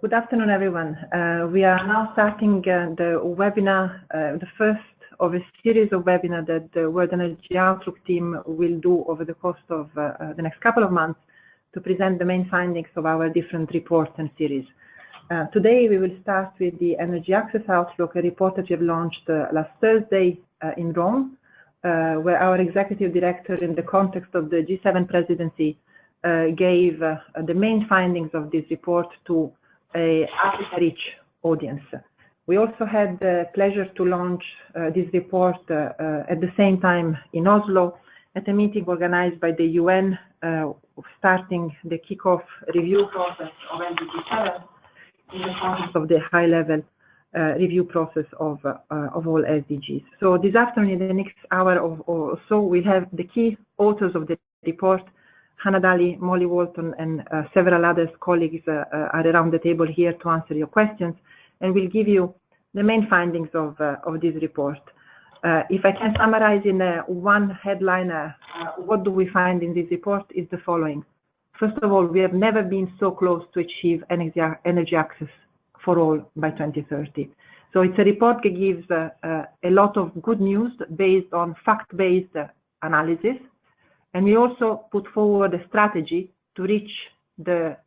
Good afternoon, everyone. We are now starting the webinar, the first of a series of webinars that the World Energy Outlook team will do over the course of the next couple of months to present the main findings of our different reports and series. Today, we will start with the Energy Access Outlook, a report that we have launched last Thursday in Rome, where our executive director, in the context of the G7 presidency, gave the main findings of this report to a Africa-rich audience. We also had the pleasure to launch this report at the same time in Oslo at a meeting organized by the UN, starting the kickoff review process of NDG 7 in the context of the high-level review process of all SDGs. So this afternoon, in the next hour or so, we have the key authors of the report, Hannah Daly, Molly Walton, and several other colleagues are around the table here to answer your questions, and we'll give you the main findings of this report. If I can summarize in one headline, what do we find in this report is the following. First of all, we have never been so close to achieve energy access for all by 2030. So it's a report that gives a lot of good news based on fact-based analysis. And we also put forward a strategy to reach the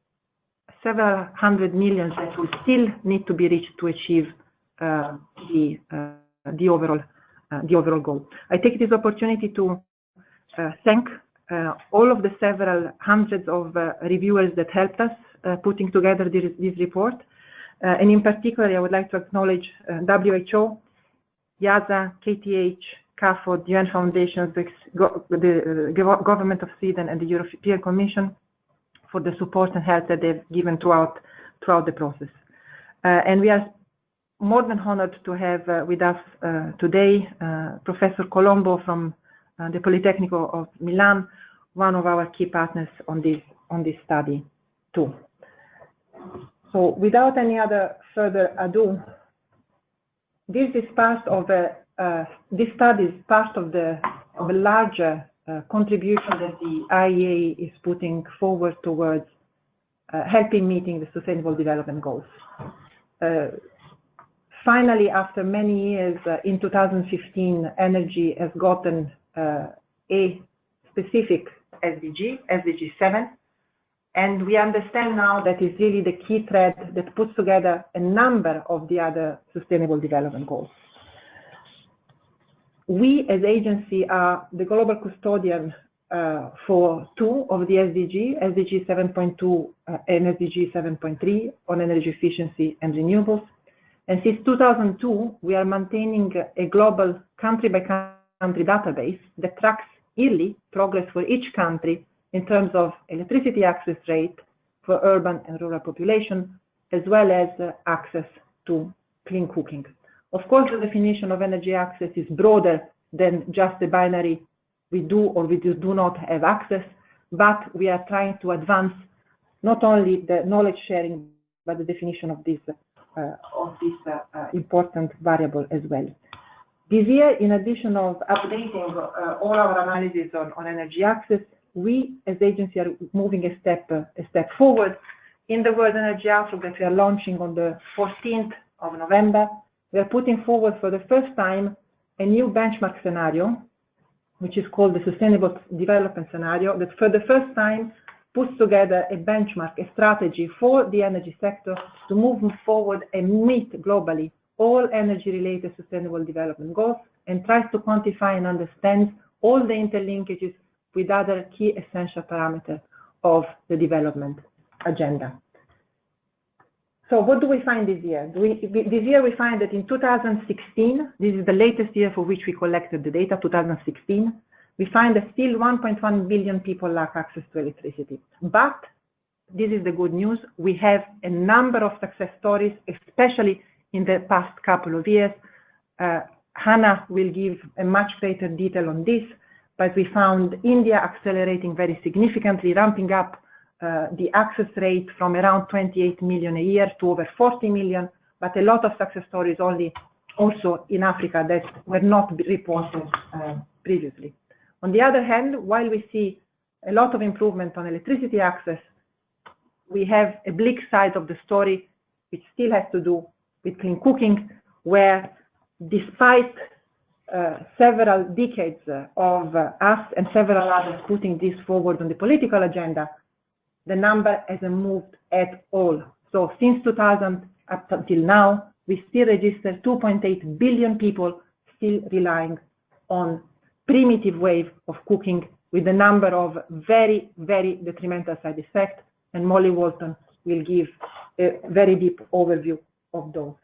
several hundred million that will still need to be reached to achieve the overall goal. I take this opportunity to thank all of the several hundreds of reviewers that helped us putting together this report. And in particular, I would like to acknowledge WHO, YASA, KTH, CAFOD, UN Foundation, the Government of Sweden, and the European Commission for the support and help that they've given throughout the process. And we are more than honored to have with us today Professor Colombo from the Politecnico of Milan, one of our key partners on this study too. So without any other further ado, this is part of this study is part of a larger contribution that the IEA is putting forward towards helping meeting the Sustainable Development Goals. Finally, after many years, in 2015, energy has gotten a specific SDG, SDG 7, and we understand now that is really the key thread that puts together a number of the other Sustainable Development Goals. We as agency are the global custodian for two of the SDG, SDG 7.2 and SDG 7.3 on energy efficiency and renewables. And since 2002, we are maintaining a global country-by-country database that tracks yearly progress for each country in terms of electricity access rate for urban and rural population, as well as access to clean cooking. Of course, the definition of energy access is broader than just the binary we do or we do not have access, but we are trying to advance not only the knowledge sharing, but the definition of this important variable as well. This year, in addition of updating all our analysis on energy access, we as agency are moving a step forward in the World Energy Outlook that we are launching on the 14th of November. We are putting forward for the first time a new benchmark scenario, which is called the Sustainable Development Scenario, that for the first time puts together a benchmark, a strategy for the energy sector to move forward and meet globally all energy-related sustainable development goals, and tries to quantify and understand all the interlinkages with other key essential parameters of the development agenda. So what do we find this year? This year we find that in 2016, this is the latest year for which we collected the data, 2016, we find that still 1.1 billion people lack access to electricity. But this is the good news. We have a number of success stories, especially in the past couple of years. Hannah will give a much greater detail on this, but we found India accelerating very significantly, ramping up the access rate from around 28 million a year to over 40 million, but a lot of success stories also in Africa that were not reported previously. On the other hand, while we see a lot of improvement on electricity access, we have a bleak side of the story, which still has to do with clean cooking, where despite several decades of us and several others putting this forward on the political agenda, the number hasn't moved at all. So since 2000 up until now, we still register 2.8 billion people still relying on primitive way of cooking, with a number of very, very detrimental side effects, and Molly Walton will give a very deep overview of those.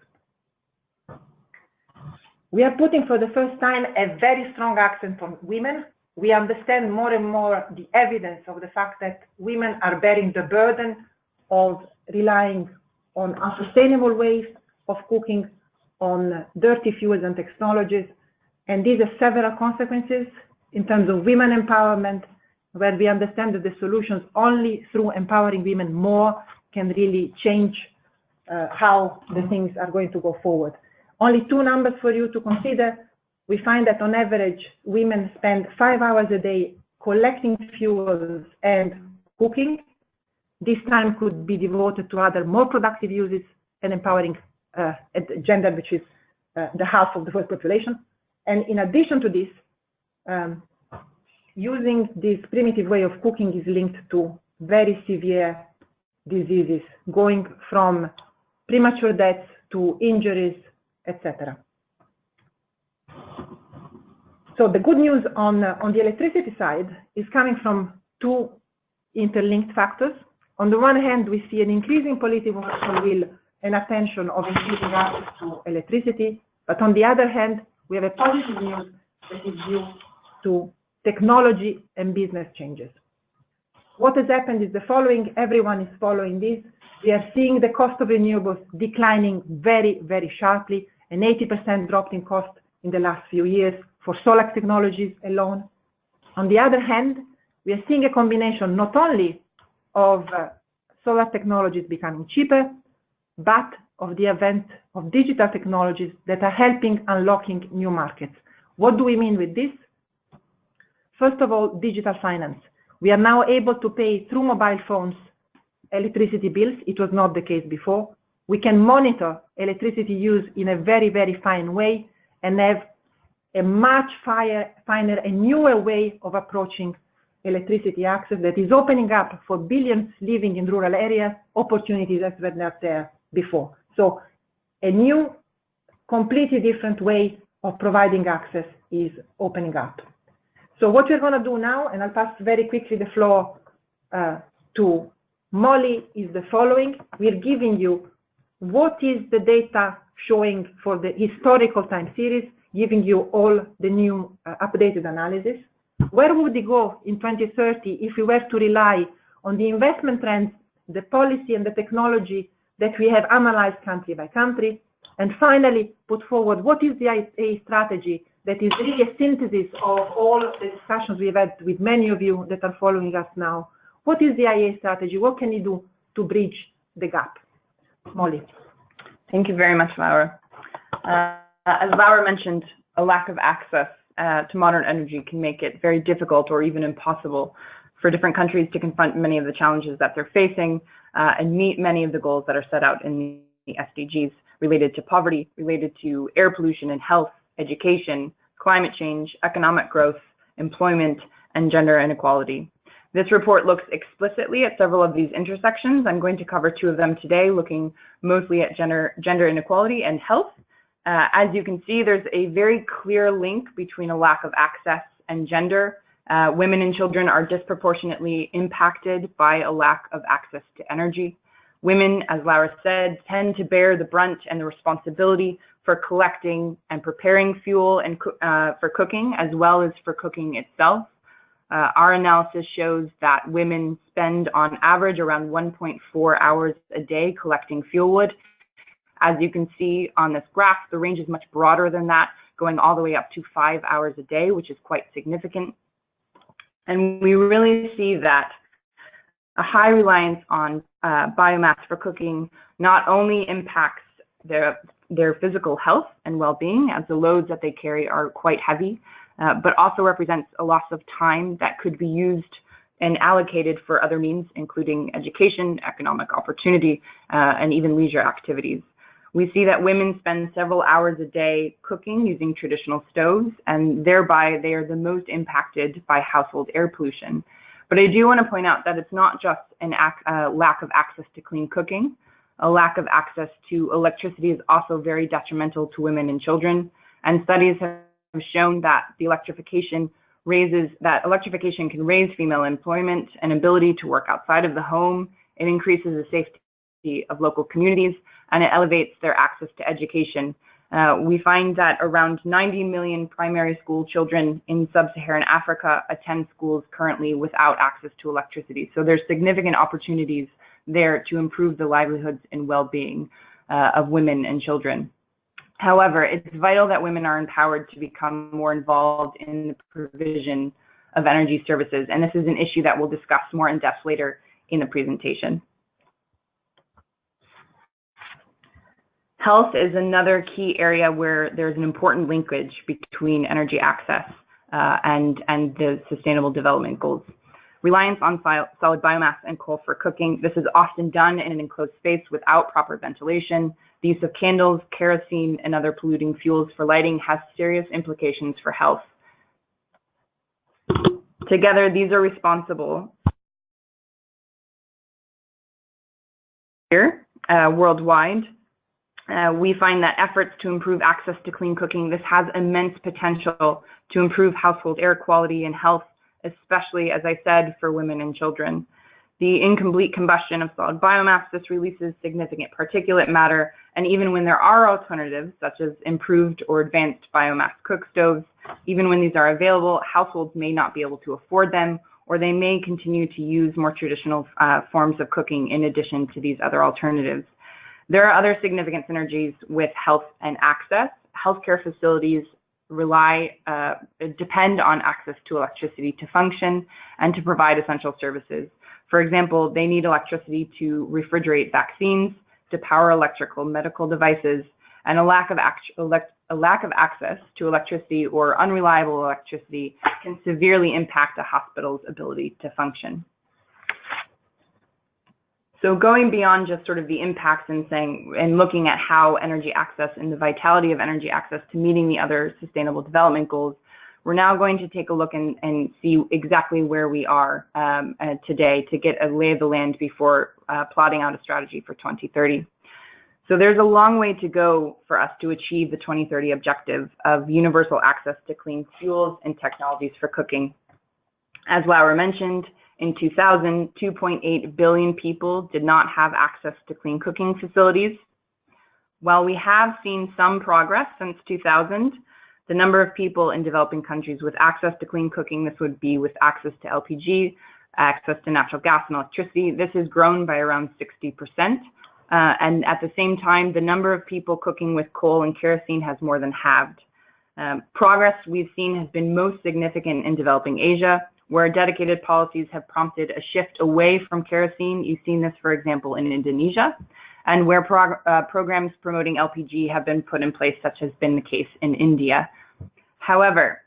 We are putting for the first time a very strong accent on women. We understand more and more the evidence of the fact that women are bearing the burden of relying on unsustainable ways of cooking, on dirty fuels and technologies. And these have several consequences in terms of women empowerment, where we understand that the solutions only through empowering women more can really change how the things are going to go forward. Only two numbers for you to consider. We find that on average, women spend 5 hours a day collecting fuels and cooking. This time could be devoted to other more productive uses and empowering gender, which is the half of the world population. And in addition to this, using this primitive way of cooking is linked to very severe diseases, going from premature deaths to injuries, etc. So the good news on the electricity side is coming from two interlinked factors. On the one hand, we see an increasing political will and attention of increasing access to electricity, but on the other hand, we have a positive news that is due to technology and business changes. What has happened is the following. Everyone is following this. We are seeing the cost of renewables declining very, very sharply, an 80% drop in cost in the last few years for solar technologies alone. On the other hand, we are seeing a combination not only of solar technologies becoming cheaper, but of the advent of digital technologies that are helping unlocking new markets. What do we mean with this? First of all, digital finance. We are now able to pay through mobile phones electricity bills. It was not the case before. We can monitor electricity use in a very, very fine way and have a much finer and newer way of approaching electricity access that is opening up for billions living in rural areas opportunities that were not there before. So a new, completely different way of providing access is opening up. So what we're going to do now, and I'll pass very quickly the floor to Molly, is the following. We're giving you what is the data showing for the historical time series, giving you all the new updated analysis. Where would we go in 2030 if we were to rely on the investment trends, the policy and the technology that we have analyzed country by country? And finally, put forward what is the IA strategy that is really a synthesis of all the discussions we've had with many of you that are following us now. What is the IA strategy? What can you do to bridge the gap? Molly. Thank you very much, Laura. As Laura mentioned, a lack of access to modern energy can make it very difficult or even impossible for different countries to confront many of the challenges that they're facing and meet many of the goals that are set out in the SDGs related to poverty, related to air pollution and health, education, climate change, economic growth, employment, and gender inequality. This report looks explicitly at several of these intersections. I'm going to cover two of them today, looking mostly at gender inequality and health. As you can see, there's a very clear link between a lack of access and gender. Women and children are disproportionately impacted by a lack of access to energy. Women, as Laura said, tend to bear the brunt and the responsibility for collecting and preparing fuel and for cooking, as well as for cooking itself. Our analysis shows that women spend on average around 1.4 hours a day collecting fuel wood. As you can see on this graph, the range is much broader than that, going all the way up to 5 hours a day, which is quite significant. And we really see that a high reliance on biomass for cooking not only impacts their physical health and well-being, as the loads that they carry are quite heavy, but also represents a loss of time that could be used and allocated for other means, including education, economic opportunity, and even leisure activities. We see that women spend several hours a day cooking using traditional stoves, and thereby they are the most impacted by household air pollution. But I do want to point out that it's not just a lack of access to clean cooking. A lack of access to electricity is also very detrimental to women and children, and studies have shown that electrification can raise female employment and ability to work outside of the home. It increases the safety of local communities, and it elevates their access to education. We find that around 90 million primary school children in sub-Saharan Africa attend schools currently without access to electricity. So there's significant opportunities there to improve the livelihoods and well-being of women and children. However, it's vital that women are empowered to become more involved in the provision of energy services, and this is an issue that we'll discuss more in depth later in the presentation. Health is another key area where there's an important linkage between energy access and the Sustainable Development Goals. Reliance on solid biomass and coal for cooking. This is often done in an enclosed space without proper ventilation. The use of candles, kerosene, and other polluting fuels for lighting has serious implications for health. Together, these are responsible here worldwide. We find that efforts to improve access to clean cooking, this has immense potential to improve household air quality and health, especially, as I said, for women and children. The incomplete combustion of solid biomass, this releases significant particulate matter, and even when there are alternatives, such as improved or advanced biomass cook stoves, even when these are available, households may not be able to afford them, or they may continue to use more traditional forms of cooking in addition to these other alternatives. There are other significant synergies with health and access. Healthcare facilities depend on access to electricity to function and to provide essential services. For example, they need electricity to refrigerate vaccines, to power electrical medical devices, and a lack of access to electricity or unreliable electricity can severely impact a hospital's ability to function. So going beyond just sort of the impacts and looking at how energy access and the vitality of energy access to meeting the other Sustainable Development Goals, we're now going to take a look and see exactly where we are today to get a lay of the land before plotting out a strategy for 2030. So there's a long way to go for us to achieve the 2030 objective of universal access to clean fuels and technologies for cooking. As Laura mentioned, in 2000, 2.8 billion people did not have access to clean cooking facilities. While we have seen some progress since 2000, the number of people in developing countries with access to clean cooking, this would be with access to LPG, access to natural gas and electricity, this has grown by around 60%. And at the same time, the number of people cooking with coal and kerosene has more than halved. Progress we've seen has been most significant in developing Asia, where dedicated policies have prompted a shift away from kerosene. You've seen this, for example, in Indonesia, and where programs promoting LPG have been put in place, such has been the case in India. However,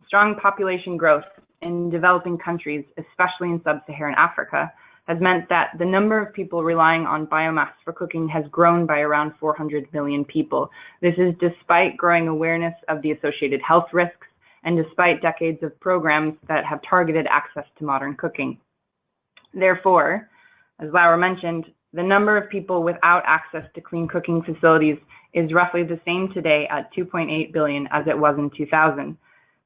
strong population growth in developing countries, especially in sub-Saharan Africa, has meant that the number of people relying on biomass for cooking has grown by around 400 million people. This is despite growing awareness of the associated health risks and despite decades of programs that have targeted access to modern cooking. Therefore, as Laura mentioned, the number of people without access to clean cooking facilities is roughly the same today at 2.8 billion as it was in 2000.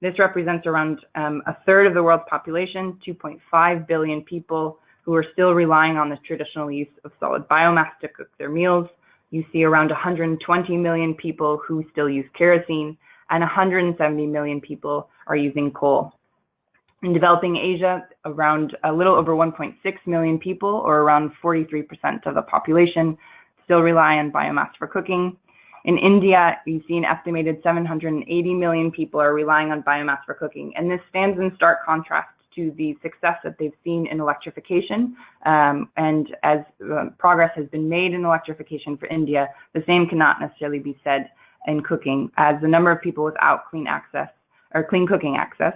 This represents around a third of the world's population, 2.5 billion people who are still relying on the traditional use of solid biomass to cook their meals. You see around 120 million people who still use kerosene, and 170 million people are using coal. In developing Asia, around a little over 1.6 million people, or around 43% of the population, still rely on biomass for cooking. In India, you see an estimated 780 million people are relying on biomass for cooking, and this stands in stark contrast to the success that they've seen in electrification. And as progress has been made in electrification for India, the same cannot necessarily be said in cooking, as the number of people without clean access or clean cooking access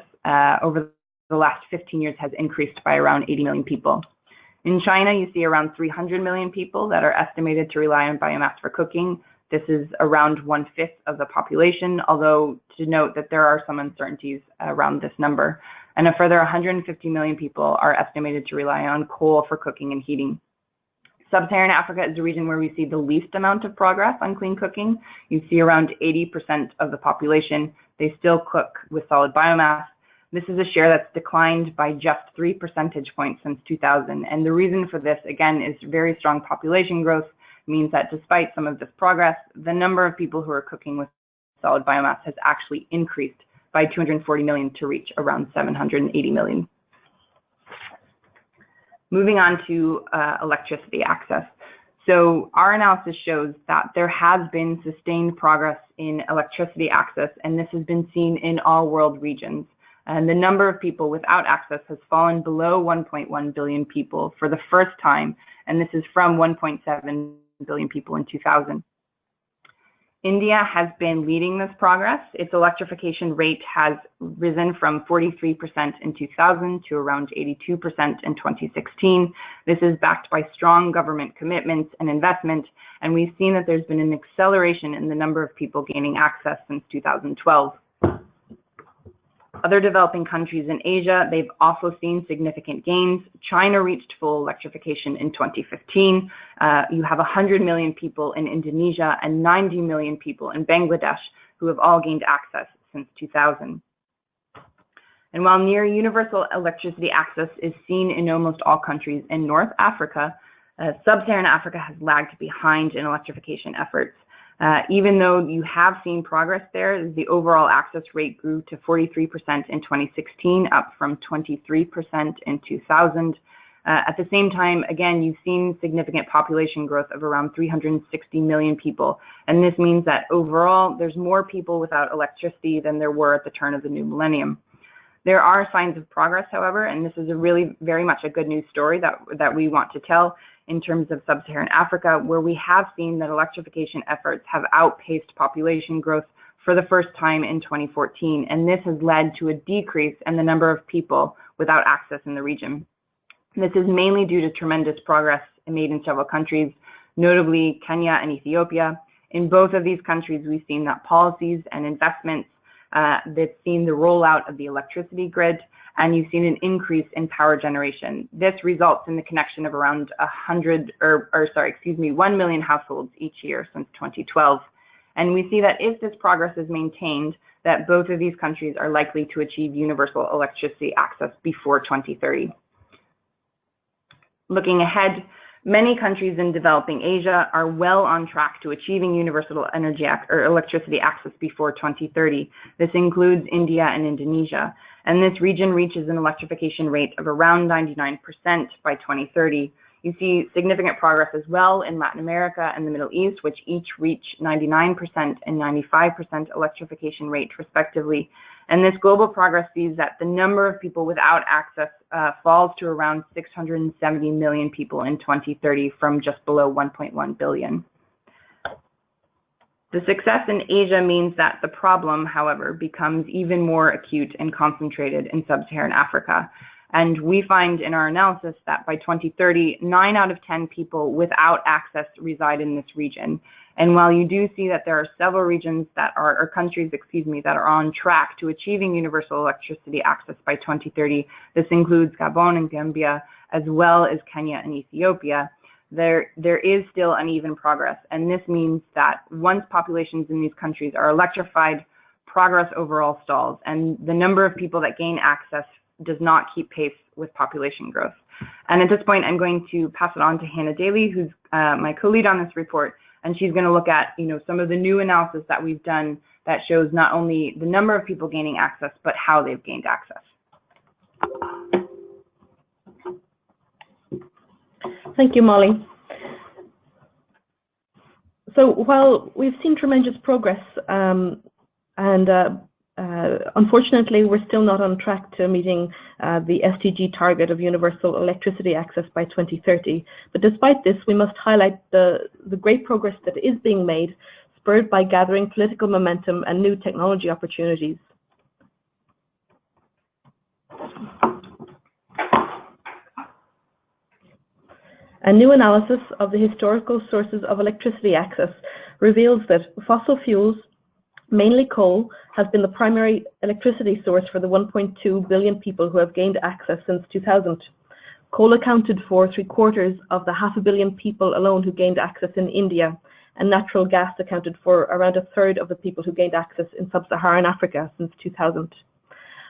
over the last 15 years has increased by around 80 million people. In China, you see around 300 million people that are estimated to rely on biomass for cooking. This is around 1/5 of the population, although to note that there are some uncertainties around this number. And a further 150 million people are estimated to rely on coal for cooking and heating. Sub-Saharan Africa is a region where we see the least amount of progress on clean cooking. You see around 80% of the population, they still cook with solid biomass. This is a share that's declined by just 3 percentage points since 2000. And the reason for this, again, is very strong population growth, means that despite some of this progress, the number of people who are cooking with solid biomass has actually increased by 240 million to reach around 780 million. Moving on to electricity access. So our analysis shows that there has been sustained progress in electricity access, and this has been seen in all world regions. And the number of people without access has fallen below 1.1 billion people for the first time, and this is from 1.7 billion people in 2000. India has been leading this progress. Its electrification rate has risen from 43% in 2000 to around 82% in 2016. This is backed by strong government commitments and investment, and we've seen that there's been an acceleration in the number of people gaining access since 2012. Other developing countries in Asia, they've also seen significant gains. China reached full electrification in 2015. You have 100 million people in Indonesia and 90 million people in Bangladesh who have all gained access since 2000. And while near universal electricity access is seen in almost all countries in North Africa, Sub-Saharan Africa has lagged behind in electrification efforts. Even though you have seen progress there, the overall access rate grew to 43% in 2016, up from 23% in 2000. At the same time, again, you've seen significant population growth of around 360 million people. And this means that overall, there's more people without electricity than there were at the turn of the new millennium. There are signs of progress, however, and this is a really very much a good news story that we want to tell in terms of Sub-Saharan Africa, where we have seen that electrification efforts have outpaced population growth for the first time in 2014, and this has led to a decrease in the number of people without access in the region. This is mainly due to tremendous progress made in several countries, notably Kenya and Ethiopia. In both of these countries, we've seen that policies and investments that's seen the rollout of the electricity grid, and you've seen an increase in power generation. This results in the connection of around 1 million households each year since 2012. And we see that if this progress is maintained, that both of these countries are likely to achieve universal electricity access before 2030. Looking ahead, many countries in developing Asia are well on track to achieving universal electricity access before 2030. This includes India and Indonesia. And this region reaches an electrification rate of around 99% by 2030. You see significant progress as well in Latin America and the Middle East, which each reach 99% and 95% electrification rate respectively. And this global progress sees that the number of people without access falls to around 670 million people in 2030 from just below 1.1 billion. The success in Asia means that the problem, however, becomes even more acute and concentrated in Sub-Saharan Africa. And we find in our analysis that by 2030, 9 out of 10 people without access reside in this region. And while you do see that there are several regions that are, or countries, that are on track to achieving universal electricity access by 2030, this includes Gabon and Gambia, as well as Kenya and Ethiopia, there is still uneven progress. And this means that once populations in these countries are electrified, progress overall stalls, and the number of people that gain access does not keep pace with population growth. And at this point, I'm going to pass it on to Hannah Daly, who's my co-lead on this report, and she's going to look at some of the new analysis that we've done that shows not only the number of people gaining access, but how they've gained access. Thank you, Molly. So while we've seen tremendous progress, unfortunately, we're still not on track to meeting the SDG target of universal electricity access by 2030. But despite this, we must highlight the great progress that is being made, spurred by gathering political momentum and new technology opportunities. A new analysis of the historical sources of electricity access reveals that fossil fuels, mainly coal, has been the primary electricity source for the 1.2 billion people who have gained access since 2000. Coal accounted for 3/4 of the 500 million people alone who gained access in India, and natural gas accounted for around 1/3 of the people who gained access in sub-Saharan Africa since 2000.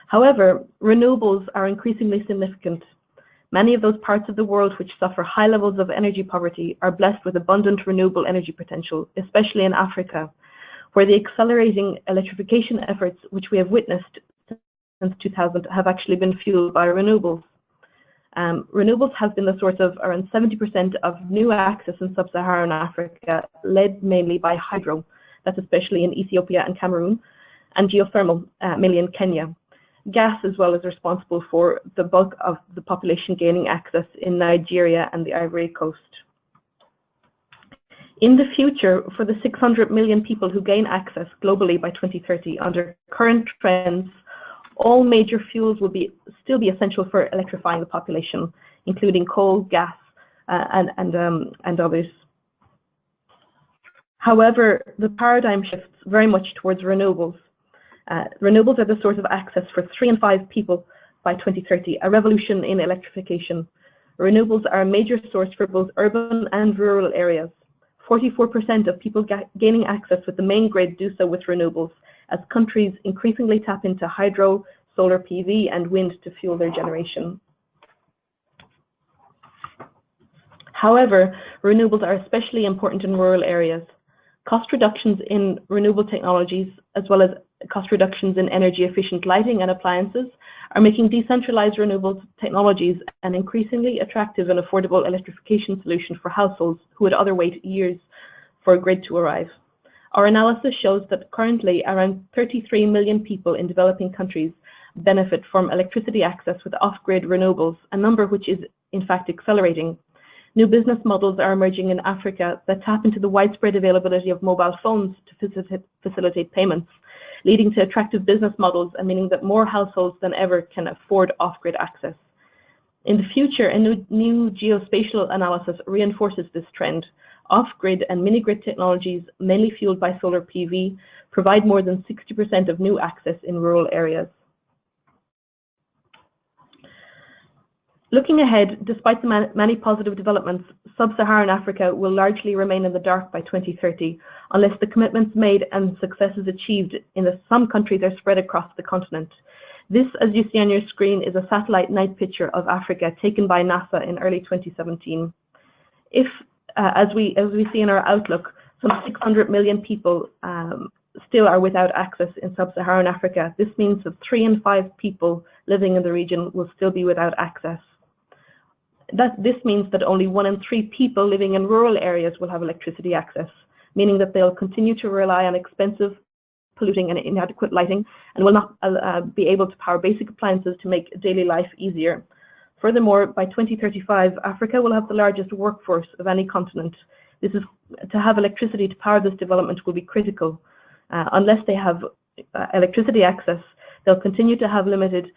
However, renewables are increasingly significant. Many of those parts of the world which suffer high levels of energy poverty are blessed with abundant renewable energy potential, especially in Africa, where the accelerating electrification efforts which we have witnessed since 2000 have actually been fueled by renewables. Renewables have been the source of around 70% of new access in sub-Saharan Africa, led mainly by hydro, that's especially in Ethiopia and Cameroon, and geothermal, mainly in Kenya. Gas as well is responsible for the bulk of the population gaining access in Nigeria and the Ivory Coast. In the future, for the 600 million people who gain access globally by 2030, under current trends, all major fuels will still be essential for electrifying the population, including coal, gas, and others. However, the paradigm shifts very much towards renewables. Renewables are the source of access for 3 in 5 people by 2030, a revolution in electrification. Renewables are a major source for both urban and rural areas. 44% of people gaining access with the main grid do so with renewables, as countries increasingly tap into hydro, solar PV, and wind to fuel their generation. However, renewables are especially important in rural areas. Cost reductions in renewable technologies, as well as cost reductions in energy efficient lighting and appliances, are making decentralized renewable technologies an increasingly attractive and affordable electrification solution for households who would otherwise wait years for a grid to arrive. Our analysis shows that currently around 33 million people in developing countries benefit from electricity access with off-grid renewables, a number which is in fact accelerating. New business models are emerging in Africa that tap into the widespread availability of mobile phones to facilitate payments, leading to attractive business models and meaning that more households than ever can afford off-grid access. In the future, a new geospatial analysis reinforces this trend. Off-grid and mini-grid technologies, mainly fueled by solar PV, provide more than 60% of new access in rural areas. Looking ahead, despite the many positive developments, sub-Saharan Africa will largely remain in the dark by 2030, unless the commitments made and successes achieved in some countries are spread across the continent. This, as you see on your screen, is a satellite night picture of Africa taken by NASA in early 2017. If, as we see in our outlook, some 600 million people still are without access in sub-Saharan Africa, this means that 3 in 5 people living in the region will still be without access. This means that only 1 in 3 people living in rural areas will have electricity access, meaning that they'll continue to rely on expensive, polluting and inadequate lighting and will not be able to power basic appliances to make daily life easier. Furthermore, by 2035, Africa will have the largest workforce of any continent. To have electricity to power this development will be critical. Unless they have electricity access, they'll continue to have limited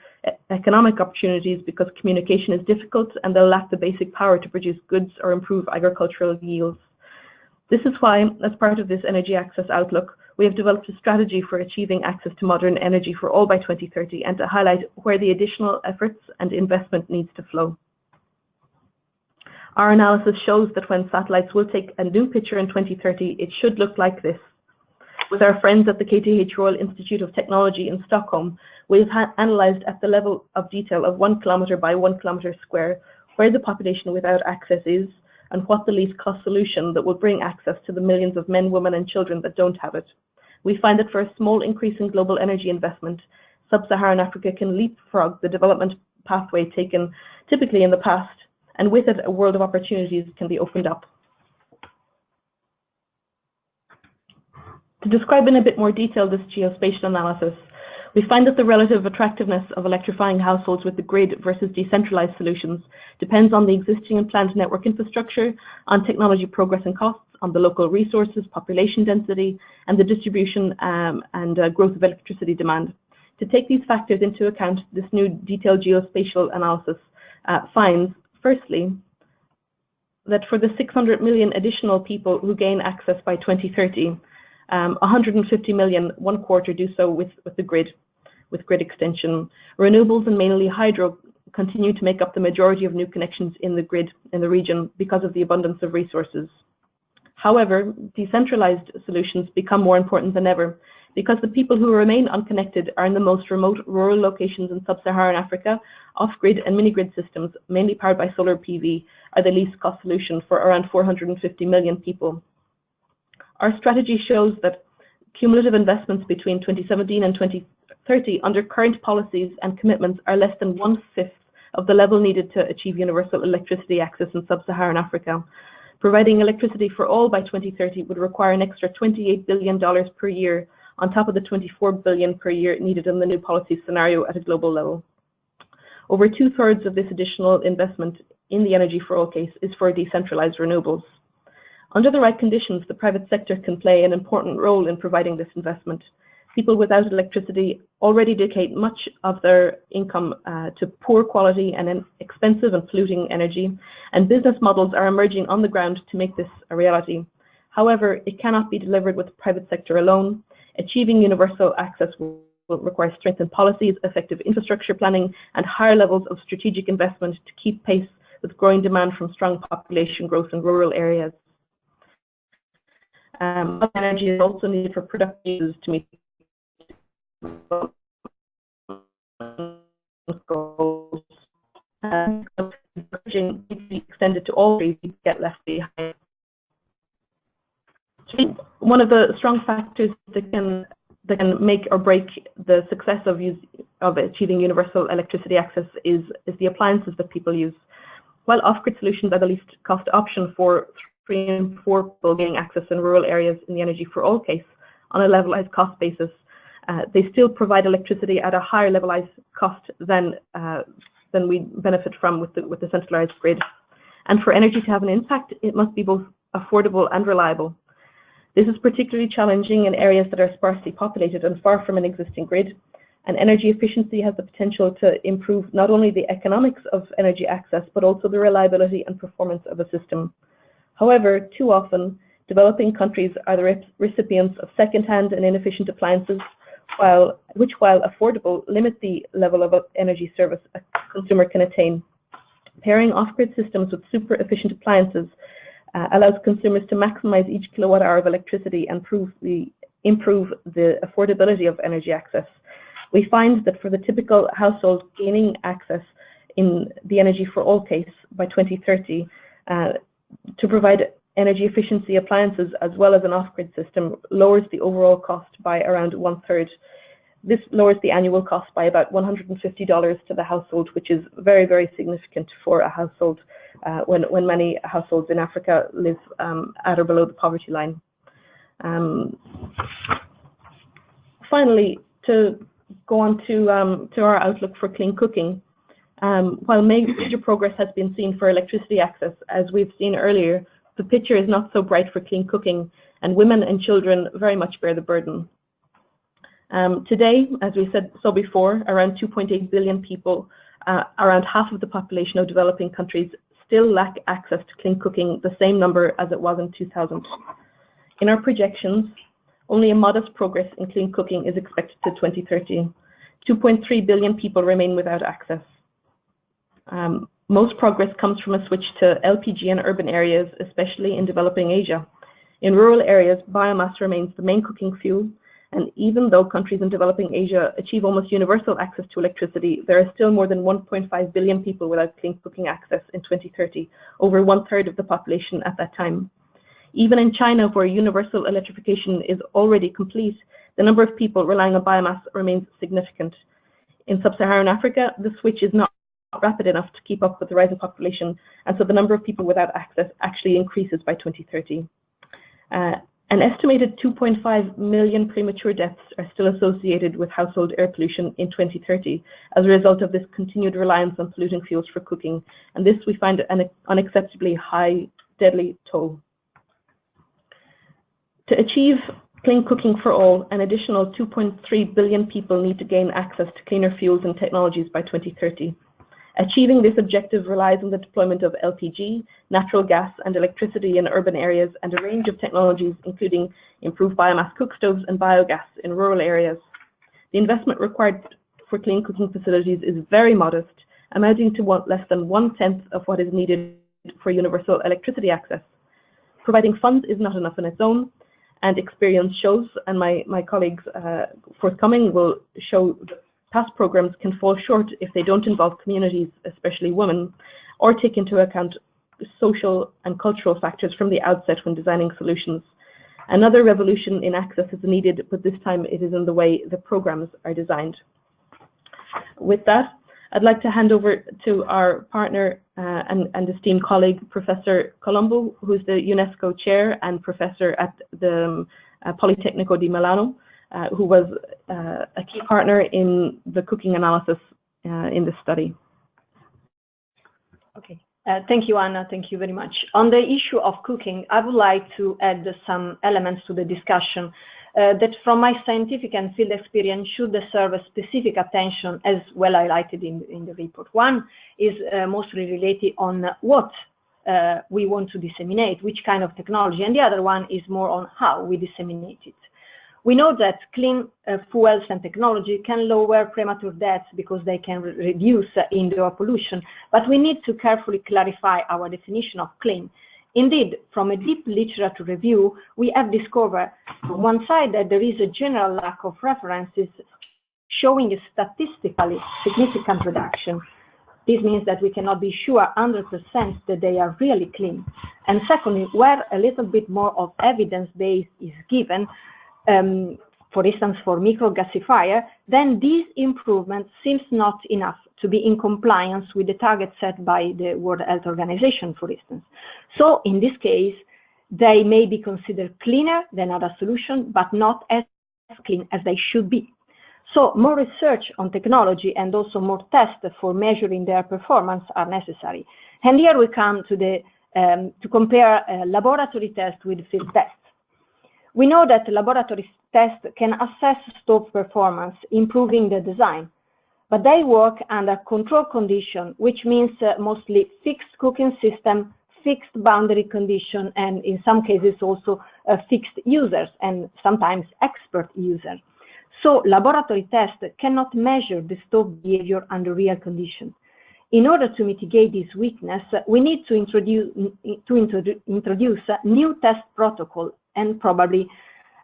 economic opportunities because communication is difficult and they'll lack the basic power to produce goods or improve agricultural yields. This is why, as part of this energy access outlook, we have developed a strategy for achieving access to modern energy for all by 2030 and to highlight where the additional efforts and investment needs to flow. Our analysis shows that when satellites will take a new picture in 2030, it should look like this. With our friends at the KTH Royal Institute of Technology in Stockholm, we have analysed at the level of detail of 1 kilometre by 1 kilometre square where the population without access is and what the least cost solution that will bring access to the millions of men, women and children that don't have it. We find that for a small increase in global energy investment, sub-Saharan Africa can leapfrog the development pathway taken typically in the past, and with it a world of opportunities can be opened up. To describe in a bit more detail this geospatial analysis, we find that the relative attractiveness of electrifying households with the grid versus decentralized solutions depends on the existing and planned network infrastructure, on technology progress and costs, on the local resources, population density, and the distribution and growth of electricity demand. To take these factors into account, this new detailed geospatial analysis finds, firstly, that for the 600 million additional people who gain access by 2030, 150 million, 1/4, do so with grid extension. Renewables and mainly hydro continue to make up the majority of new connections in the grid in the region because of the abundance of resources. However, decentralized solutions become more important than ever because the people who remain unconnected are in the most remote rural locations in sub-Saharan Africa. Off-grid and mini-grid systems, mainly powered by solar PV, are the least cost solution for around 450 million people. Our strategy shows that cumulative investments between 2017 and 2030 under current policies and commitments are less than 1/5 of the level needed to achieve universal electricity access in sub-Saharan Africa. Providing electricity for all by 2030 would require an extra $28 billion per year on top of the $24 billion per year needed in the new policy scenario at a global level. Over 2/3 of this additional investment in the Energy for All case is for decentralized renewables. Under the right conditions, the private sector can play an important role in providing this investment. People without electricity already dedicate much of their income to poor quality and expensive and polluting energy, and business models are emerging on the ground to make this a reality. However, it cannot be delivered with the private sector alone. Achieving universal access will require strengthened policies, effective infrastructure planning, and higher levels of strategic investment to keep pace with growing demand from strong population growth in rural areas. Energy is also needed for productive uses to meet goals. Encouraging to be extended to all three to get left behind. One of the strong factors that can make or break the success of achieving universal electricity access is the appliances that people use. While off-grid solutions are the least cost option for 3 and 4 people gaining access in rural areas in the Energy for All case on a levelized cost basis, they still provide electricity at a higher levelized cost than we benefit from with the centralized grid. And for energy to have an impact, it must be both affordable and reliable. This is particularly challenging in areas that are sparsely populated and far from an existing grid, and energy efficiency has the potential to improve not only the economics of energy access, but also the reliability and performance of a system. However, too often, developing countries are the recipients of second-hand and inefficient appliances, which, while affordable, limit the level of energy service a consumer can attain. Pairing off-grid systems with super efficient appliances allows consumers to maximize each kilowatt hour of electricity and improve the affordability of energy access. We find that for the typical household, gaining access in the Energy for All case by 2030 to provide energy efficiency appliances as well as an off-grid system lowers the overall cost by around 1/3. This lowers the annual cost by about $150 to the household, which is very, very significant for a household when many households in Africa live at or below the poverty line. Finally, to go on to our outlook for clean cooking, while major progress has been seen for electricity access, as we've seen earlier, the picture is not so bright for clean cooking, and women and children very much bear the burden. Today, as we said so before, around 2.8 billion people, around half of the population of developing countries, still lack access to clean cooking, the same number as it was in 2000. In our projections, only a modest progress in clean cooking is expected to 2030. 2.3 billion people remain without access. Most progress comes from a switch to LPG in urban areas, especially in developing Asia. In rural areas, biomass remains the main cooking fuel, and even though countries in developing Asia achieve almost universal access to electricity, there are still more than 1.5 billion people without clean cooking access in 2030, over 1/3 of the population at that time. Even in China, where universal electrification is already complete, the number of people relying on biomass remains significant. In sub-Saharan Africa, the switch is not rapid enough to keep up with the rising population, and so the number of people without access actually increases by 2030. An estimated 2.5 million premature deaths are still associated with household air pollution in 2030 as a result of this continued reliance on polluting fuels for cooking, and this we find an unacceptably high, deadly toll. To achieve clean cooking for all, an additional 2.3 billion people need to gain access to cleaner fuels and technologies by 2030. Achieving this objective relies on the deployment of LPG, natural gas, and electricity in urban areas, and a range of technologies, including improved biomass cookstoves and biogas in rural areas. The investment required for clean cooking facilities is very modest, amounting to less than 1/10 of what is needed for universal electricity access. Providing funds is not enough on its own, and experience shows, and my colleagues forthcoming will show, that past programs can fall short if they don't involve communities, especially women, or take into account social and cultural factors from the outset when designing solutions. Another revolution in access is needed, but this time it is in the way the programs are designed. With that, I'd like to hand over to our partner and esteemed colleague, Professor Colombo, who's the UNESCO chair and professor at the Politecnico di Milano, who was a key partner in the cooking analysis in this study. Okay, thank you, Anna. Thank you very much. On the issue of cooking, I would like to add some elements to the discussion that from my scientific and field experience should deserve a specific attention, as well highlighted in the report. One is mostly related on what we want to disseminate, which kind of technology, and the other one is more on how we disseminate it. We know that clean fuels and technology can lower premature deaths because they can reduce indoor pollution, but we need to carefully clarify our definition of clean. Indeed, from a deep literature review, we have discovered on one side that there is a general lack of references showing a statistically significant reduction. This means that we cannot be sure 100% that they are really clean. And secondly, where a little bit more of evidence base is given, for instance, for microgasifier, then this improvement seems not enough to be in compliance with the target set by the World Health Organization, for instance. So in this case, they may be considered cleaner than other solutions, but not as clean as they should be. So more research on technology and also more tests for measuring their performance are necessary. And here we come to the to compare laboratory tests with field tests. We know that laboratory tests can assess stove performance, improving the design, but they work under control condition, which means mostly fixed cooking system, fixed boundary condition, and in some cases also fixed users and sometimes expert users. So laboratory tests cannot measure the stove behavior under real conditions. In order to mitigate this weakness, we need to introduce a new test protocol and probably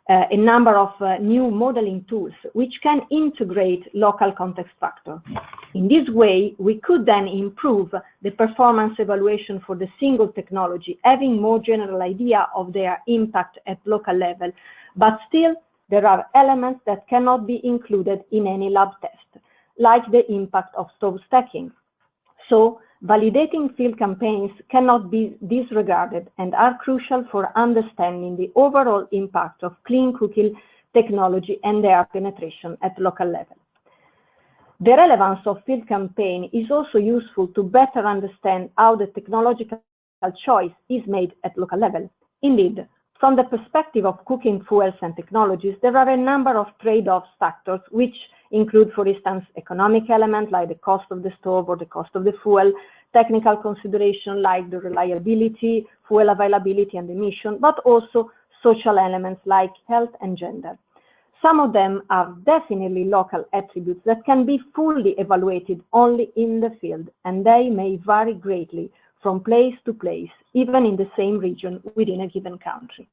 a number of new modeling tools which can integrate local context factors. In this way, we could then improve the performance evaluation for the single technology, having more general idea of their impact at local level, but still there are elements that cannot be included in any lab test, like the impact of stove stacking. So, validating field campaigns cannot be disregarded and are crucial for understanding the overall impact of clean cooking technology and their penetration at local level. The relevance of field campaign is also useful to better understand how the technological choice is made at local level. Indeed, from the perspective of cooking fuels and technologies, there are a number of trade-off factors which include, for instance, economic elements like the cost of the stove or the cost of the fuel, technical consideration like the reliability, fuel availability and emission, but also social elements like health and gender. Some of them are definitely local attributes that can be fully evaluated only in the field, and they may vary greatly from place to place, even in the same region within a given country.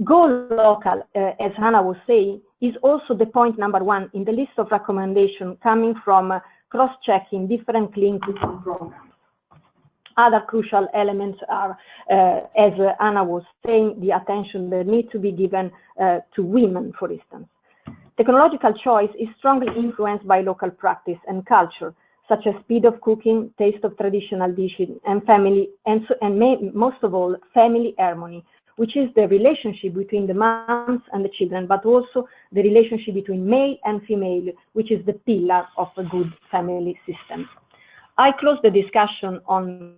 Go local, as Hannah was saying, is also the point number one in the list of recommendations coming from cross-checking different clean cooking programs. Other crucial elements are, as Anna was saying, the attention that needs to be given to women, for instance. Technological choice is strongly influenced by local practice and culture, such as speed of cooking, taste of traditional dishes, and family, most of all, family harmony, which is the relationship between the moms and the children, but also the relationship between male and female, which is the pillar of a good family system. I close the discussion on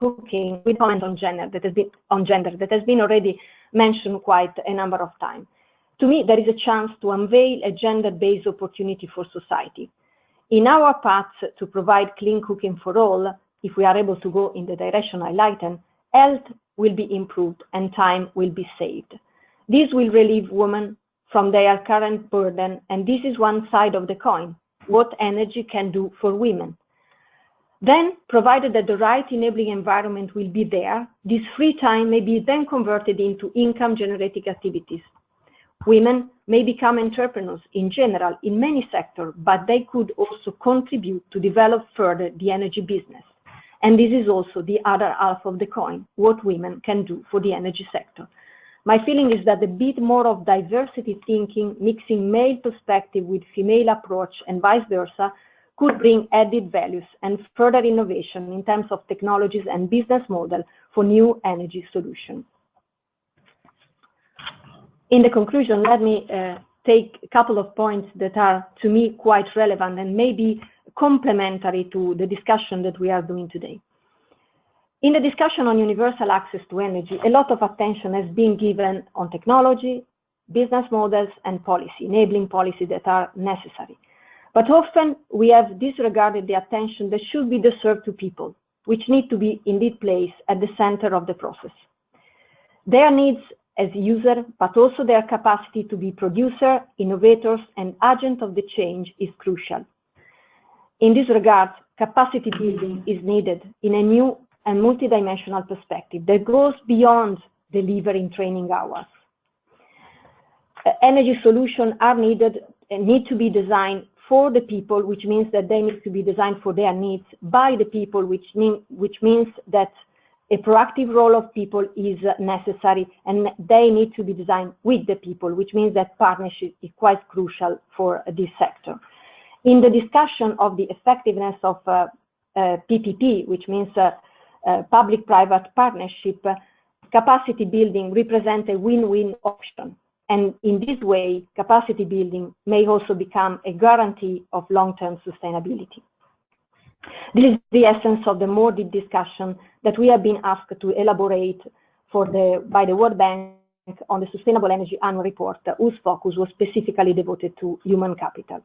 cooking with comment on gender that has been already mentioned quite a number of times. To me, there is a chance to unveil a gender-based opportunity for society. In our path to provide clean cooking for all, if we are able to go in the direction I lighten, health will be improved and time will be saved. This will relieve women from their current burden, and this is one side of the coin, what energy can do for women. Then, provided that the right enabling environment will be there, this free time may be then converted into income-generating activities. Women may become entrepreneurs in general in many sectors, but they could also contribute to develop further the energy business. And this is also the other half of the coin, what women can do for the energy sector. My feeling is that a bit more of diversity thinking, mixing male perspective with female approach and vice versa, could bring added values and further innovation in terms of technologies and business model for new energy solutions. In the conclusion, let me take a couple of points that are, to me, quite relevant and maybe complementary to the discussion that we are doing today. In the discussion on universal access to energy, a lot of attention has been given on technology, business models, and policy, enabling policy that are necessary. But often we have disregarded the attention that should be deserved to people, which need to be indeed placed at the center of the process. Their needs as user, but also their capacity to be producer, innovators, and agent of the change is crucial. In this regard, capacity building is needed in a new and multidimensional perspective that goes beyond delivering training hours. Energy solutions are needed and need to be designed for the people, which means that they need to be designed for their needs by the people, which means that a proactive role of people is necessary, and they need to be designed with the people, which means that partnership is quite crucial for this sector. In the discussion of the effectiveness of PPP, which means public-private partnership, capacity building represents a win-win option. And in this way, capacity building may also become a guarantee of long-term sustainability. This is the essence of the more deep discussion that we have been asked to elaborate by the World Bank on the Sustainable Energy Annual Report, whose focus was specifically devoted to human capital.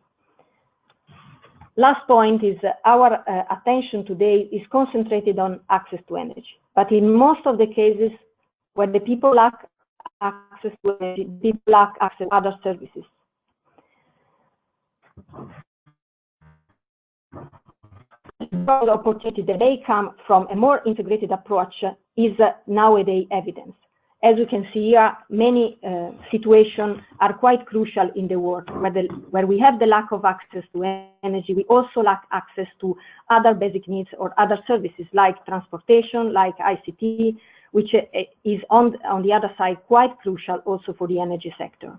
Last point is our attention today is concentrated on access to energy. But in most of the cases where the people lack access to energy, people lack access to other services. The opportunity that may come from a more integrated approach is nowadays evidence. As you can see here, many situations are quite crucial in the world where we have the lack of access to energy. We also lack access to other basic needs or other services like transportation, like ICT, which is on the other side quite crucial also for the energy sector.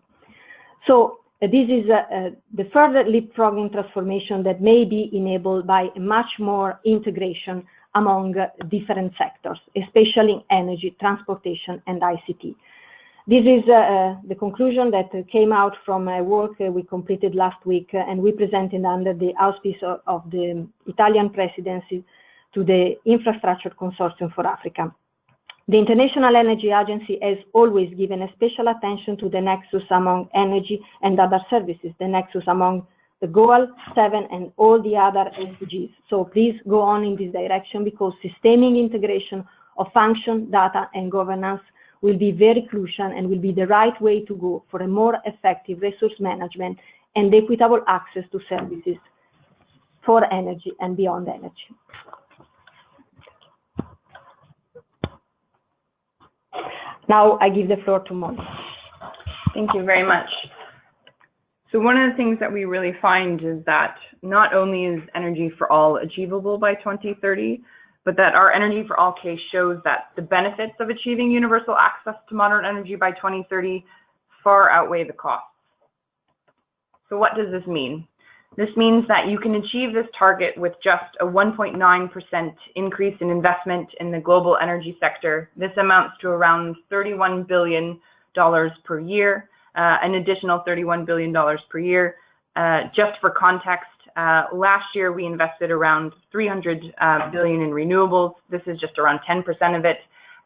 So this is the further leapfrogging transformation that may be enabled by much more integration among different sectors, especially energy, transportation, and ICT. This is the conclusion that came out from work we completed last week, and we presented under the auspice of the Italian presidency to the Infrastructure Consortium for Africa. The International Energy Agency has always given a special attention to the nexus among energy and other services, the nexus among the Goal 7 and all the other SDGs. So please go on in this direction, because systemic integration of function, data, and governance will be very crucial and will be the right way to go for a more effective resource management and equitable access to services for energy and beyond energy. Now I give the floor to Monica. Thank you very much. So one of the things that we really find is that not only is energy for all achievable by 2030, but that our Energy for All case shows that the benefits of achieving universal access to modern energy by 2030 far outweigh the costs. So what does this mean? This means that you can achieve this target with just a 1.9% increase in investment in the global energy sector. This amounts to around $31 billion per year, an additional $31 billion per year. Just for context, last year we invested around $300 billion in renewables. This is just around 10% of it.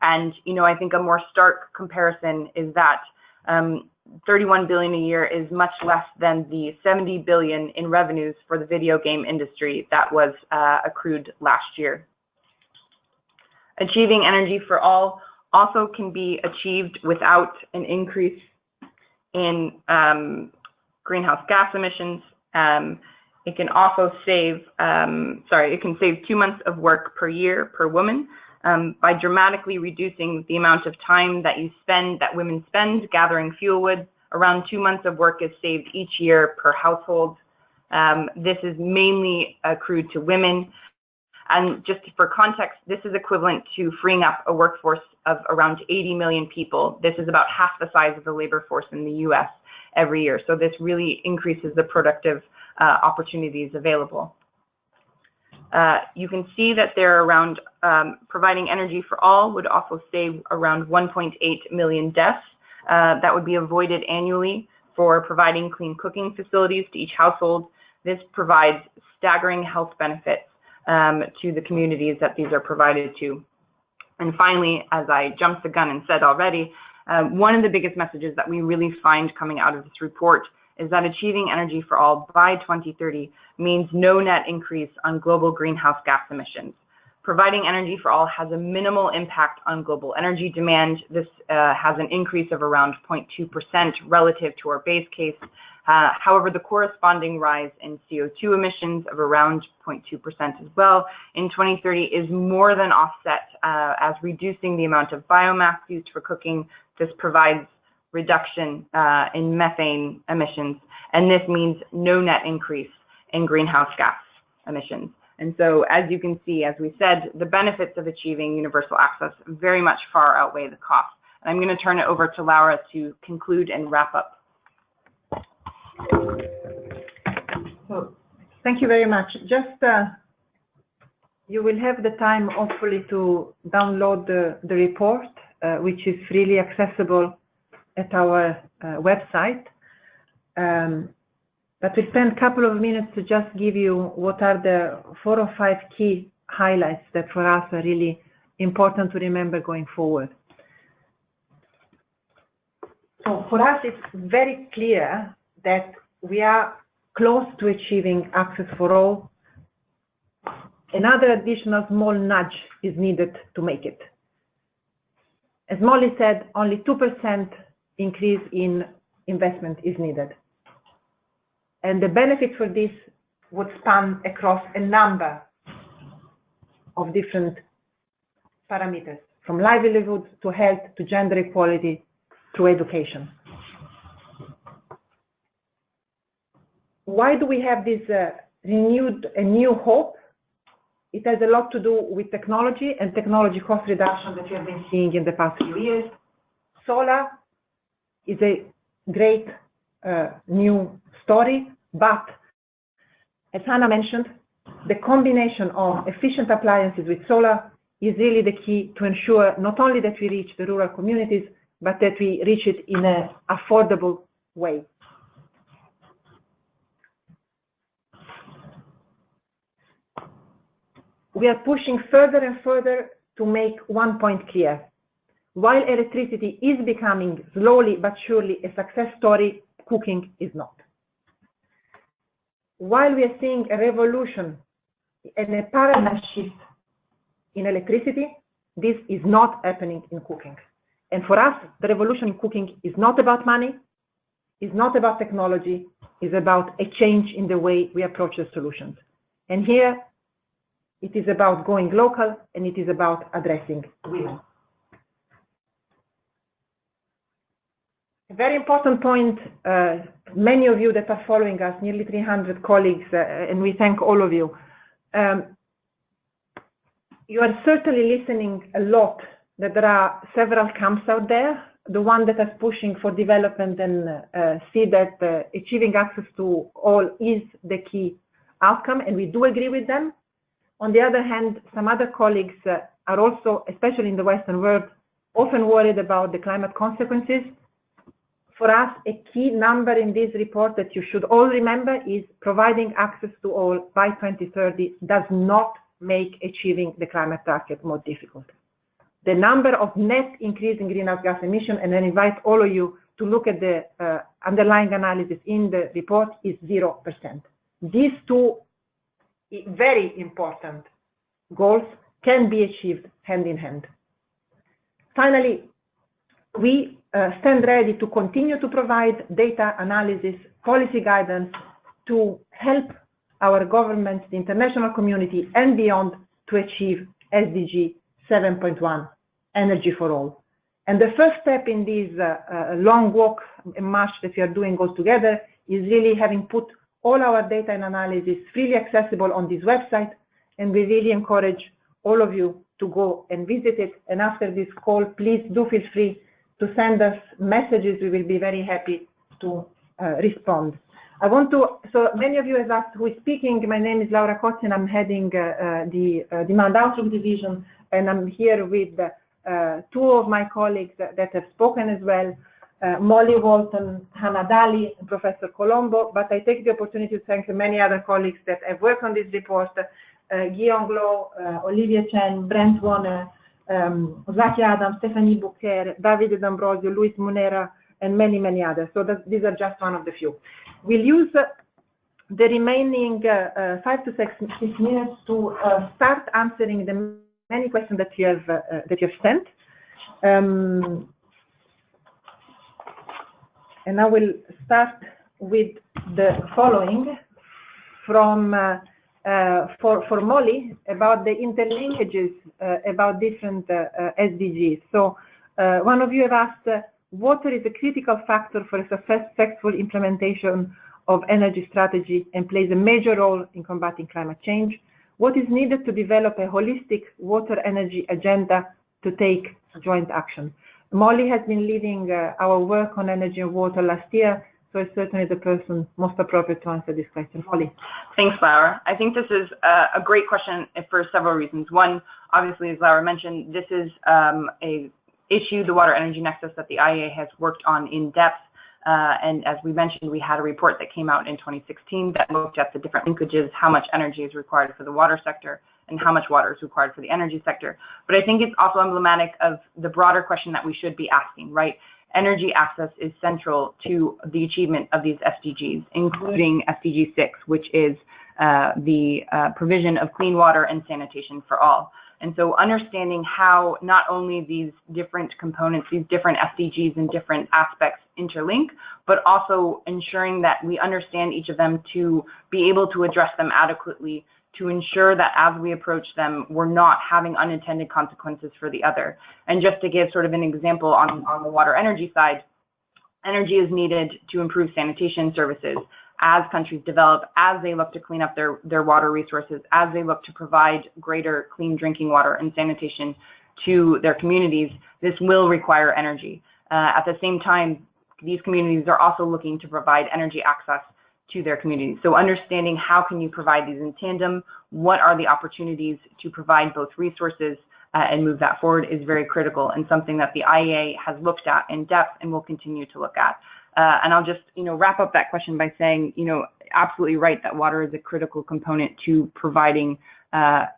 And, you know, I think a more stark comparison is that 31 billion a year is much less than the 70 billion in revenues for the video game industry that was accrued last year. Achieving energy for all also can be achieved without an increase in greenhouse gas emissions. It can also save, it can save 2 months of work per year per woman by dramatically reducing the amount of time that women spend gathering fuel wood. Around 2 months of work is saved each year per household. This is mainly accrued to women. And just for context, this is equivalent to freeing up a workforce of around 80 million people. This is about half the size of the labor force in the US every year. So this really increases the productive opportunities available. You can see that there are around, providing energy for all would also save around 1.8 million deaths that would be avoided annually for providing clean cooking facilities to each household. This provides staggering health benefits to the communities that these are provided to. And finally, as I jumped the gun and said already, one of the biggest messages that we really find coming out of this report is that achieving energy for all by 2030 means no net increase on global greenhouse gas emissions. Providing energy for all has a minimal impact on global energy demand. This has an increase of around 0.2% relative to our base case. However, the corresponding rise in CO2 emissions of around 0.2% as well in 2030 is more than offset as reducing the amount of biomass used for cooking. This provides reduction in methane emissions, and this means no net increase in greenhouse gas emissions. And so, as you can see, as we said, the benefits of achieving universal access very much far outweigh the costs. And I'm going to turn it over to Laura to conclude and wrap up. So, thank you very much. Just you will have the time, hopefully, to download the report, which is freely accessible at our website. But we spend a couple of minutes to just give you what are the 4 or 5 key highlights that for us are really important to remember going forward. So for us, it's very clear that we are close to achieving access for all. Another additional small nudge is needed to make it. As Molly said, only 2% increase in investment is needed. And the benefit for this would span across a number of different parameters, from livelihood to health to gender equality to education. Why do we have this new hope? It has a lot to do with technology and technology cost reduction that we have been seeing in the past few years. Solar is a great new story, but as Hannah mentioned, the combination of efficient appliances with solar is really the key to ensure not only that we reach the rural communities, but that we reach it in an affordable way. We are pushing further and further to make one point clear. While electricity is becoming slowly but surely a success story, cooking is not. While we are seeing a revolution and a paradigm shift in electricity, this is not happening in cooking. And for us, the revolution in cooking is not about money, is not about technology, is about a change in the way we approach the solutions. And here, it is about going local, and it is about addressing women. A very important point, many of you that are following us, nearly 300 colleagues, and we thank all of you. You are certainly listening a lot that there are several camps out there. The one that is pushing for development and see that achieving access to all is the key outcome, and we do agree with them. On the other hand, some other colleagues are also, especially in the Western world, often worried about the climate consequences. For us, a key number in this report that you should all remember is providing access to all by 2030 does not make achieving the climate target more difficult. The number of net increase in greenhouse gas emission, and I invite all of you to look at the underlying analysis in the report is 0%. These two very important goals can be achieved hand in hand. Finally, we stand ready to continue to provide data analysis, policy guidance to help our governments, the international community, and beyond to achieve SDG 7.1, energy for all. And the first step in this long walk and march that we are doing all together is really having put all our data and analysis freely accessible on this website, and we really encourage all of you to go and visit it. And after this call, please do feel free to send us messages. We will be very happy to respond. I want to, so many of you have asked who is speaking. My name is Laura Cozzi, and I'm heading the Demand Outlook Division, and I'm here with two of my colleagues that have spoken as well, Molly Walton, Hannah Daly, and Professor Colombo, but I take the opportunity to thank many other colleagues that have worked on this report, Guillaume Glo, Olivia Chen, Brent Warner, Zaki Adams, Stephanie Bouquet, David D'Ambrosio, Luis Munera, and many, many others. So these are just one of the few. We'll use the remaining 5 to 6 minutes to start answering the many questions that you have sent. And I will start with the following from for Molly about the interlinkages about different SDGs. So one of you have asked, water is a critical factor for a successful implementation of energy strategy and plays a major role in combating climate change. What is needed to develop a holistic water energy agenda to take joint action? Molly has been leading our work on energy and water last year, so it's certainly the person most appropriate to answer this question. Molly. Thanks, Laura. I think this is a great question for several reasons. One, obviously, as Laura mentioned, this is a issue, the water energy nexus, that the IEA has worked on in depth. And as we mentioned, we had a report that came out in 2016 that looked at the different linkages, how much energy is required for the water sector and how much water is required for the energy sector. But I think it's also emblematic of the broader question that we should be asking, right? Energy access is central to the achievement of these SDGs, including SDG 6, which is the provision of clean water and sanitation for all. And so understanding how not only these different components, these different SDGs and different aspects interlink, but also ensuring that we understand each of them to be able to address them adequately, to ensure that as we approach them, we're not having unintended consequences for the other. And just to give sort of an example on the water energy side, energy is needed to improve sanitation services as countries develop, as they look to clean up their water resources, as they look to provide greater clean drinking water and sanitation to their communities. This will require energy. At the same time, these communities are also looking to provide energy access to their communities. So understanding how can you provide these in tandem, what are the opportunities to provide both resources and move that forward is very critical, and something that the IEA has looked at in depth and will continue to look at. And I'll just, wrap up that question by saying, absolutely right that water is a critical component to providing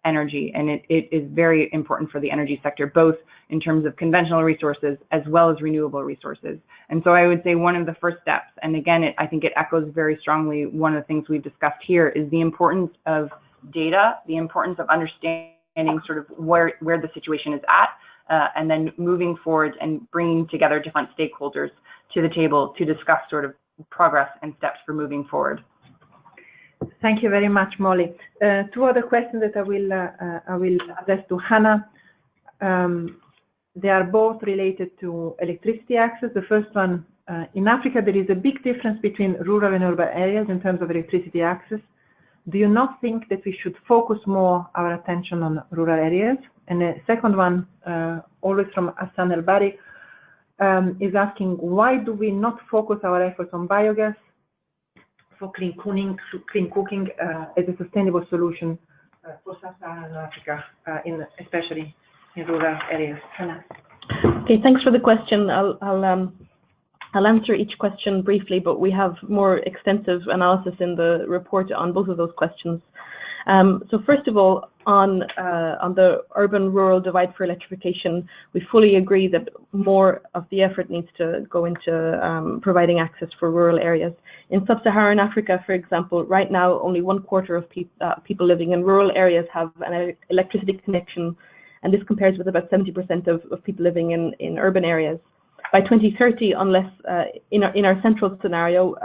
energy, and it is very important for the energy sector, both in terms of conventional resources as well as renewable resources. And so I would say one of the first steps, and again, I think it echoes very strongly one of the things we've discussed here, is the importance of data, the importance of understanding sort of where the situation is at, and then moving forward and bringing together different stakeholders to the table to discuss sort of progress and steps for moving forward. Thank you very much, Molly. Two other questions that I will address to Hannah. They are both related to electricity access. The first one, in Africa, there is a big difference between rural and urban areas in terms of electricity access. Do you not think that we should focus more our attention on rural areas? And the second one, always from Hassan El-Bari, is asking, why do we not focus our efforts on biogas for clean cooking as a sustainable solution for sub-Saharan Africa, especially in rural areas? Hannah. Okay, thanks for the question. I'll answer each question briefly, but we have more extensive analysis in the report on both of those questions. So first of all, on the urban-rural divide for electrification, we fully agree that more of the effort needs to go into providing access for rural areas. In sub-Saharan Africa, for example, right now only 1/4 of people living in rural areas have an electricity connection, and this compares with about 70% of people living in urban areas. By 2030, unless in our central scenario,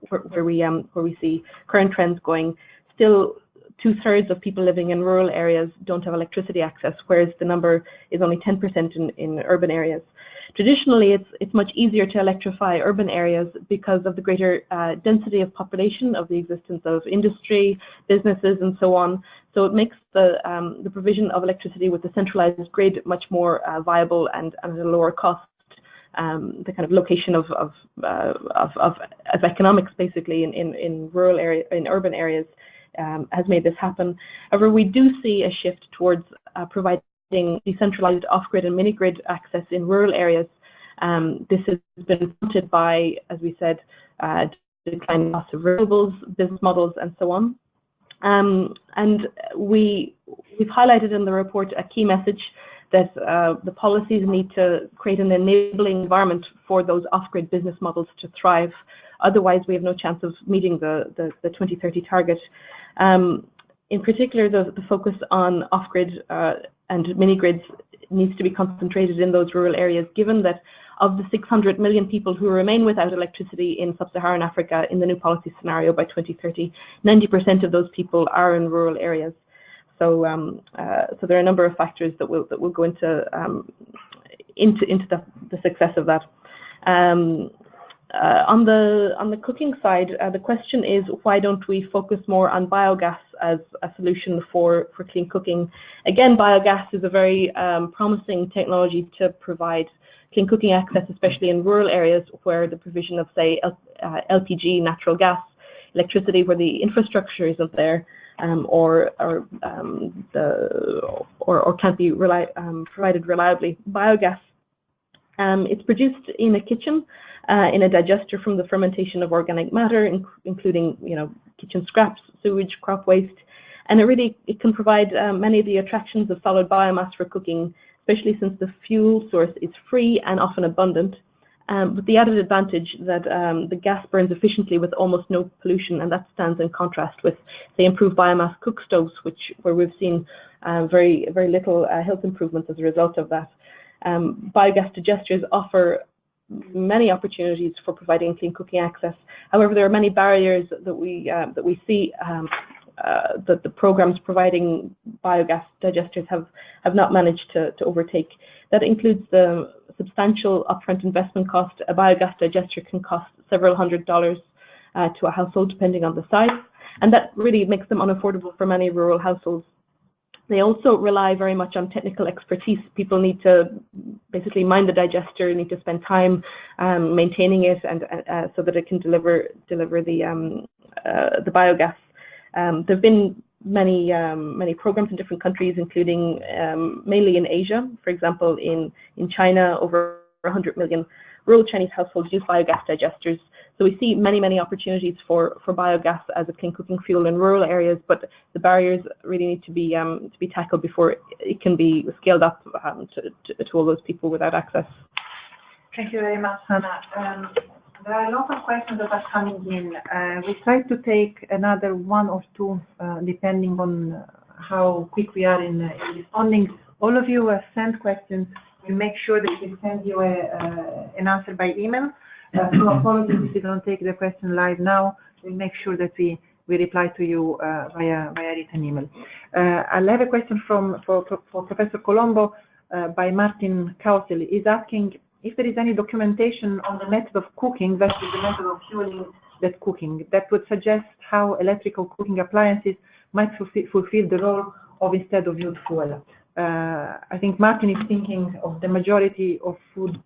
where we see current trends going, still 2/3 of people living in rural areas don't have electricity access, whereas the number is only 10% in urban areas. Traditionally, it's much easier to electrify urban areas because of the greater density of population, of the existence of industry, businesses, and so on. So it makes the provision of electricity with the centralized grid much more viable and at a lower cost. The kind of location of economics, basically, in rural area, in urban areas, has made this happen. However, we do see a shift towards providing decentralized off-grid and mini-grid access in rural areas. This has been prompted by, as we said, declining costs of renewables, business models, and so on. And we've highlighted in the report a key message that the policies need to create an enabling environment for those off-grid business models to thrive. Otherwise, we have no chance of meeting the 2030 target. In particular, the focus on off-grid and mini-grids needs to be concentrated in those rural areas, given that of the 600 million people who remain without electricity in sub-Saharan Africa in the new policy scenario by 2030, 90% of those people are in rural areas. So, so there are a number of factors that will go into the success of that. On the cooking side, the question is, why don't we focus more on biogas as a solution for clean cooking? Again, biogas is a very promising technology to provide clean cooking access, especially in rural areas where the provision of, say, LPG, natural gas, electricity, where the infrastructure isn't there, or can't be provided reliably. Biogas, it's produced in a kitchen, in a digester from the fermentation of organic matter, including kitchen scraps, sewage, crop waste, and it can provide many of the attractions of solid biomass for cooking, especially since the fuel source is free and often abundant. But the added advantage that the gas burns efficiently with almost no pollution, and that stands in contrast with, say, improved biomass cook stoves, where we've seen very little health improvements as a result of that. Biogas digesters offer many opportunities for providing clean cooking access. However, there are many barriers that we see that the programs providing biogas digesters have not managed to overtake. That includes the substantial upfront investment cost. A biogas digester can cost several $100s to a household, depending on the size, and that really makes them unaffordable for many rural households. They also rely very much on technical expertise. People need to basically mind the digester, need to spend time maintaining it, and so that it can deliver the biogas. There've been many programs in different countries, including mainly in Asia. For example, in China, over 100 million rural Chinese households use biogas digesters. So we see many opportunities for biogas as a clean cooking fuel in rural areas, but the barriers really need to be tackled before it can be scaled up to all those people without access. Thank you very much, Hannah. There are a lot of questions that are coming in. We try to take another one or two, depending on how quick we are in responding. All of you have sent questions. We make sure that we send you an answer by email. So apologies if you don't take the question live now. We'll make sure that we reply to you via written email. I'll have a question for Professor Colombo by Martin Cozzi. He's asking if there is any documentation on the method of cooking versus the method of fueling that cooking that would suggest how electrical cooking appliances might fulfill the role of instead of used fuel. I think Martin is thinking of the majority of food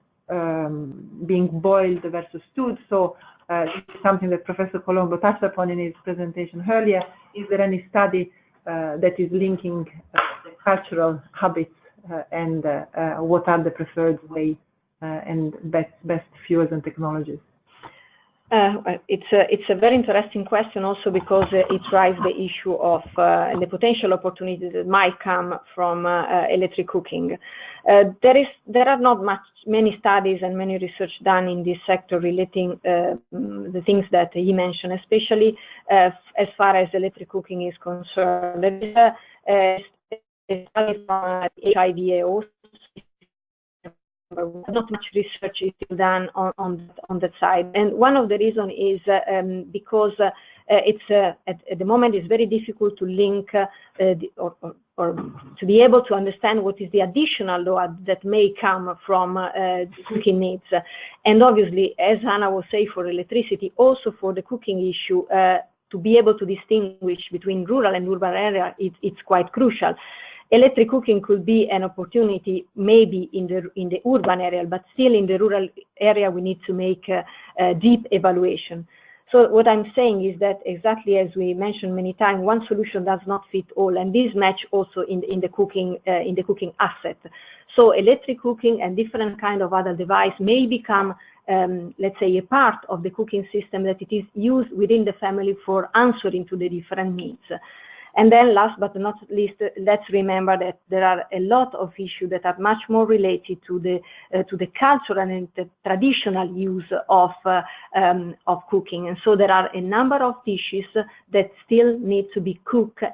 being boiled versus stewed. So this is something that Professor Colombo touched upon in his presentation earlier. Is there any study that is linking the cultural habits and what are the preferred way and best fuels and technologies? It's a very interesting question also because it drives the issue of the potential opportunities that might come from electric cooking. There are not many studies and many research done in this sector relating the things that he mentioned, especially as far as electric cooking is concerned. There is a study from HIVA. Not much research is still done on that side, and one of the reasons is because it's at the moment it's very difficult to link or to be able to understand what is the additional load that may come from cooking needs. And obviously, as Hannah was saying, for electricity, also for the cooking issue, to be able to distinguish between rural and urban area, it's quite crucial. Electric cooking could be an opportunity maybe in the urban area, but still in the rural area we need to make a deep evaluation. So what I'm saying is that, exactly as we mentioned many times, one solution does not fit all, and this match also in the cooking asset. So electric cooking and different kind of other device may become, let's say, a part of the cooking system that it is used within the family for answering to the different needs. And then last but not least, let's remember that there are a lot of issues that are much more related to the cultural and the traditional use of cooking. And so there are a number of dishes that still need to be cooked